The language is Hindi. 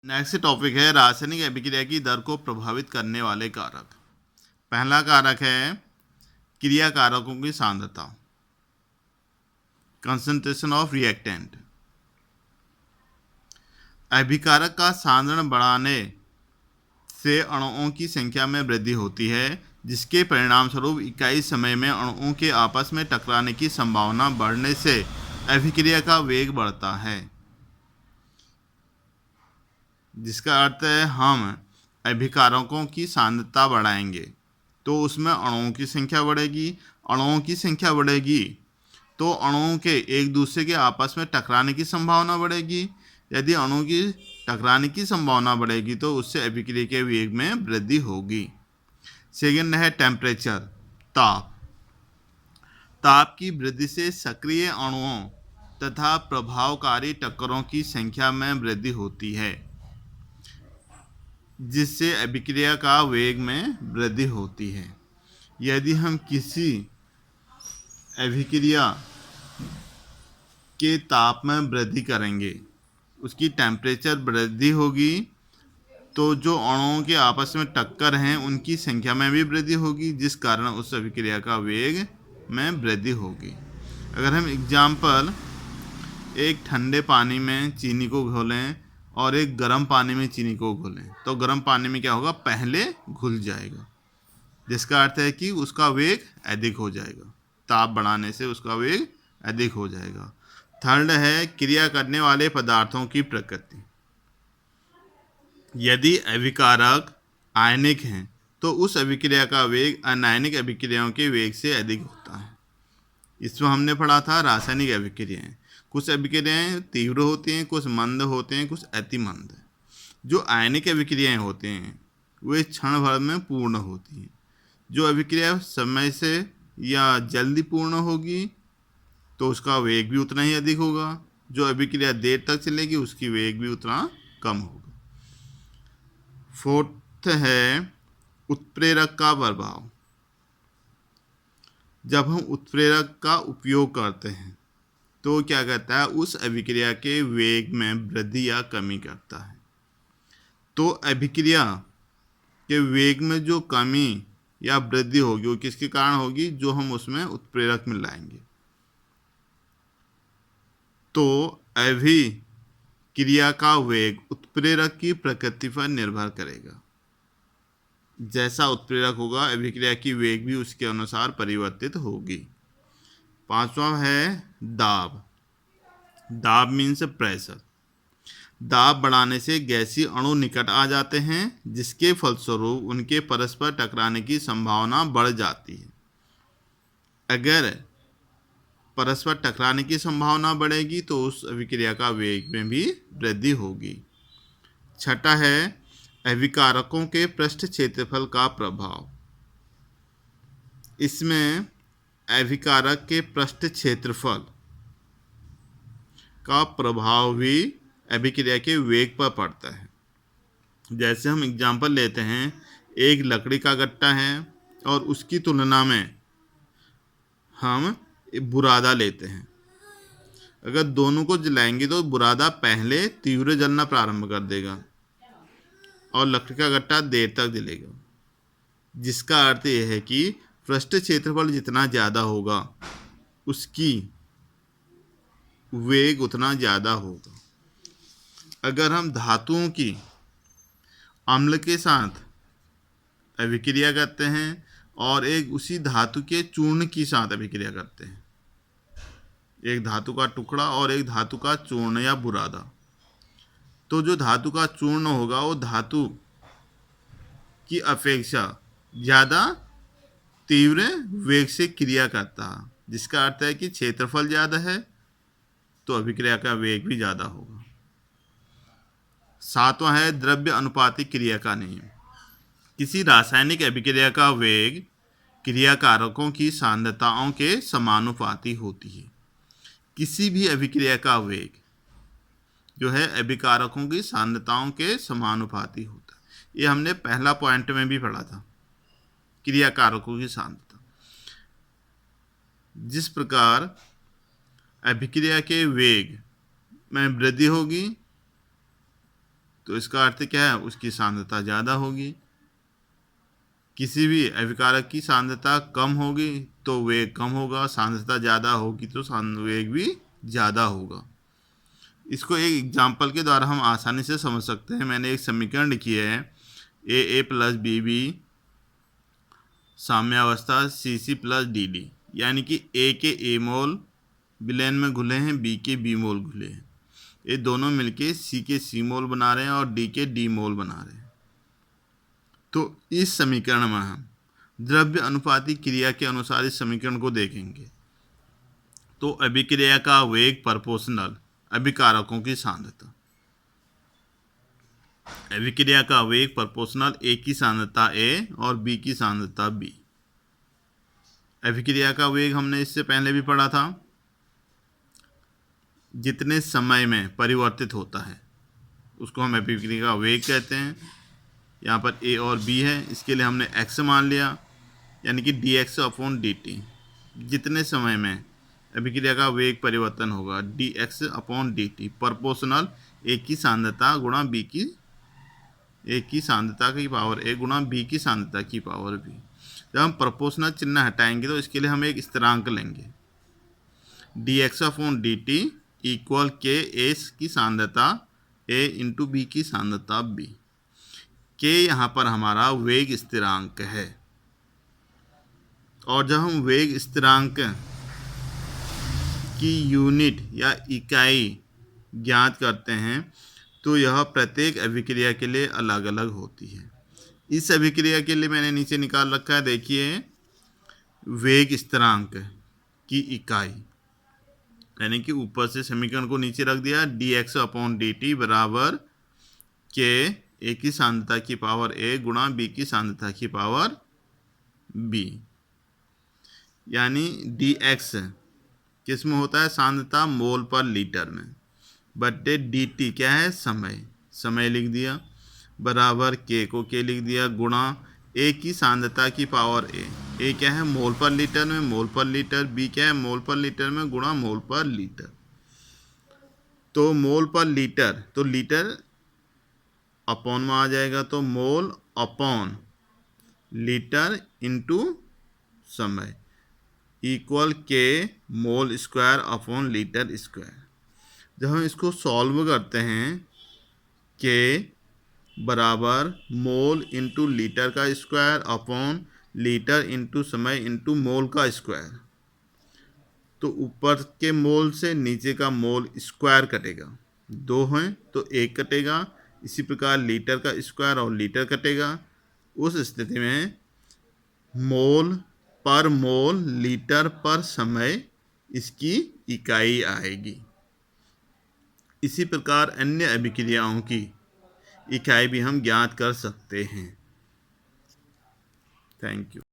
नेक्स्ट टॉपिक है रासायनिक अभिक्रिया की दर को प्रभावित करने वाले कारक। पहला कारक है क्रिया कारकों की सांद्रता, कंसंट्रेशन ऑफ रिएक्टेंट। अभिकारक का सांद्रण बढ़ाने से अणुओं की संख्या में वृद्धि होती है, जिसके परिणामस्वरूप इकाई समय में अणुओं के आपस में टकराने की संभावना बढ़ने से अभिक्रिया का वेग बढ़ता है। जिसका अर्थ है हम अभिकारकों की सांद्रता बढ़ाएंगे तो उसमें अणुओं की संख्या बढ़ेगी। अणुओं की संख्या बढ़ेगी तो अणुओं के एक दूसरे के आपस में टकराने की संभावना बढ़ेगी। यदि अणुओं की टकराने की संभावना बढ़ेगी तो उससे अभिक्रिया के वेग में वृद्धि होगी। सेकंड है टेम्परेचर, ताप। ताप की वृद्धि से सक्रिय अणुओं तथा प्रभावकारी टक्करों की संख्या में वृद्धि होती है, जिससे अभिक्रिया का वेग में वृद्धि होती है। यदि हम किसी अभिक्रिया के ताप में वृद्धि करेंगे, उसकी टेम्परेचर वृद्धि होगी, तो जो अणुओं के आपस में टक्कर हैं उनकी संख्या में भी वृद्धि होगी, जिस कारण उस अभिक्रिया का वेग में वृद्धि होगी। अगर हम एग्जाम्पल एक ठंडे पानी में चीनी को घोलें और एक गर्म पानी में चीनी को घोलें, तो गर्म पानी में क्या होगा, पहले घुल जाएगा, जिसका अर्थ है कि उसका वेग अधिक हो जाएगा। ताप बढ़ाने से उसका वेग अधिक हो जाएगा। थर्ड है क्रिया करने वाले पदार्थों की प्रकृति। यदि अभिकारक आयनिक हैं तो उस अभिक्रिया का वेग अनायनिक अभिक्रियाओं के वेग से अधिक होता है। इसमें हमने पढ़ा था रासायनिक अभिक्रियाएं। कुछ अभिक्रियाएं तीव्र होती हैं, कुछ मंद होते हैं, कुछ अति मंद। जो आयनिक अभिक्रियाएं होते हैं वे क्षण भर में पूर्ण होती हैं। जो अभिक्रिया समय से या जल्दी पूर्ण होगी तो उसका वेग भी उतना ही अधिक होगा। जो अभिक्रिया देर तक चलेगी उसकी वेग भी उतना कम होगा। फोर्थ है उत्प्रेरक का प्रभाव। जब हम उत्प्रेरक का उपयोग करते हैं तो क्या कहता है, उस अभिक्रिया के वेग में वृद्धि या कमी करता है। तो अभिक्रिया के वेग में जो कमी या वृद्धि होगी वो किसके कारण होगी, जो हम उसमें उत्प्रेरक में लाएंगे। तो अभिक्रिया का वेग उत्प्रेरक की प्रकृति पर निर्भर करेगा। जैसा उत्प्रेरक होगा अभिक्रिया की वेग भी उसके अनुसार परिवर्तित होगी। पांचवा है दाब। दाब मीन्स प्रेशर। दाब बढ़ाने से गैसीय अणु निकट आ जाते हैं, जिसके फलस्वरूप उनके परस्पर टकराने की संभावना बढ़ जाती है। अगर परस्पर टकराने की संभावना बढ़ेगी तो उस अभिक्रिया का वेग में भी वृद्धि होगी। छठा है अभिकारकों के पृष्ठ क्षेत्रफल का प्रभाव। इसमें अभिकारक के पृष्ठ क्षेत्रफल का प्रभाव भी अभिक्रिया के वेग पर पड़ता है। जैसे हम एग्जाम्पल लेते हैं, एक लकड़ी का गट्टा है और उसकी तुलना में हम बुरादा लेते हैं। अगर दोनों को जलाएंगे तो बुरादा पहले तीव्र जलना प्रारंभ कर देगा और लकड़ी का गट्टा देर तक जलेगा। जिसका अर्थ यह है कि पृष्ठ क्षेत्रफल जितना ज़्यादा होगा उसकी वेग उतना ज़्यादा होगा। अगर हम धातुओं की अम्ल के साथ अभिक्रिया करते हैं और एक उसी धातु के चूर्ण के साथ अभिक्रिया करते हैं, एक धातु का टुकड़ा और एक धातु का चूर्ण या बुरादा, तो जो धातु का चूर्ण होगा वो धातु की अपेक्षा ज़्यादा तीव्र वेग से क्रिया करता है। जिसका अर्थ है कि क्षेत्रफल ज़्यादा है तो अभिक्रिया का वेग भी ज़्यादा होगा। सातवां है द्रव्य अनुपाती क्रिया का नियम। किसी रासायनिक अभिक्रिया का वेग क्रियाकारकों की सांद्रताओं के समानुपाती होती है। किसी भी अभिक्रिया का वेग जो है अभिकारकों की सांद्रताओं के समानुपाती होता है। ये हमने पहला पॉइंट में भी पढ़ा था, क्रियाकारकों की सांद्रता। जिस प्रकार अभिक्रिया के वेग में वृद्धि होगी तो इसका अर्थ क्या है, उसकी सांद्रता ज़्यादा होगी। किसी भी अभिकारक की सांद्रता कम होगी तो वेग कम होगा, सांद्रता ज़्यादा होगी तो वेग भी ज़्यादा होगा। इसको एक एग्जाम्पल के द्वारा हम आसानी से समझ सकते हैं। मैंने एक समीकरण लिखी है, ए प्लस बी साम्यावस्था सी प्लस डी, यानी कि ए के ए मोल विलयन में घुले हैं, बी के बी मोल घुले हैं। ये दोनों मिलके सी के सी मोल बना रहे हैं और डी के डी मोल बना रहे हैं। तो इस समीकरण में हम द्रव्य अनुपाती क्रिया के अनुसार इस समीकरण को देखेंगे। तो अभिक्रिया का वेग प्रोपोर्शनल अभिकारकों की सांद्रता, अभिक्रिया का वेग प्रोपोर्शनल ए की सांद्रता ए और बी की सांद्रता बी। अभिक्रिया का वेग हमने इससे पहले भी पढ़ा था, जितने समय में परिवर्तित होता है उसको हम अभिक्रिया का वेग कहते हैं। यहाँ पर ए और बी है, इसके लिए हमने x मान लिया, यानी कि dx/dt। जितने समय में अभिक्रिया का वेग परिवर्तन होगा dx/dt प्रोपोर्शनल ए की सांद्रता गुणा बी की, ए की सांद्रता की पावर ए गुणा बी की सांद्रता की पावर बी। जब हम प्रोपोर्शनल चिन्ह हटाएंगे तो इसके लिए हम एक स्थिरांक लेंगे, dx/dt इक्वल के ए की सांद्रता ए इंटू बी की सांद्रता बी। के यहाँ पर हमारा वेग स्थिरांक है, और जब हम वेग स्थिरांक की यूनिट या इकाई ज्ञात करते हैं तो यह प्रत्येक अभिक्रिया के लिए अलग अलग होती है। इस अभिक्रिया के लिए मैंने नीचे निकाल रखा है, देखिए, वेग स्थिरांक की इकाई, यानी कि ऊपर से समीकरण को नीचे रख दिया, dx/dt बराबर के ए की सांद्रता की पावर ए गुणा बी की सांद्रता की पावर बी, यानी dx किस में होता है, सांद्रता मोल पर लीटर में, बटे dt क्या है, समय, समय लिख दिया, बराबर के को के लिख दिया, गुणा ए की सांद्रता की पावर ए क्या है, मोल पर लीटर में, मोल पर लीटर, बी क्या है, मोल पर लीटर में, गुणा मोल पर लीटर। तो मोल पर लीटर, तो लीटर अपॉन में आ जाएगा, तो मोल अपॉन लीटर इंटू समय इक्वल के mole square upon litre square. जब हम इसको सॉल्व करते हैं, के बराबर मोल इंटू लीटर का स्क्वायर अपॉन लीटर इंटू समय इंटू मोल का स्क्वायर, तो ऊपर के मोल से नीचे का मोल स्क्वायर कटेगा, दो हैं तो एक कटेगा, इसी प्रकार लीटर का स्क्वायर और लीटर कटेगा। उस स्थिति में मोल पर मोल लीटर पर समय इसकी इकाई आएगी। इसी प्रकार अन्य अभिक्रियाओं की इकाई भी हम ज्ञात कर सकते हैं। Thank you.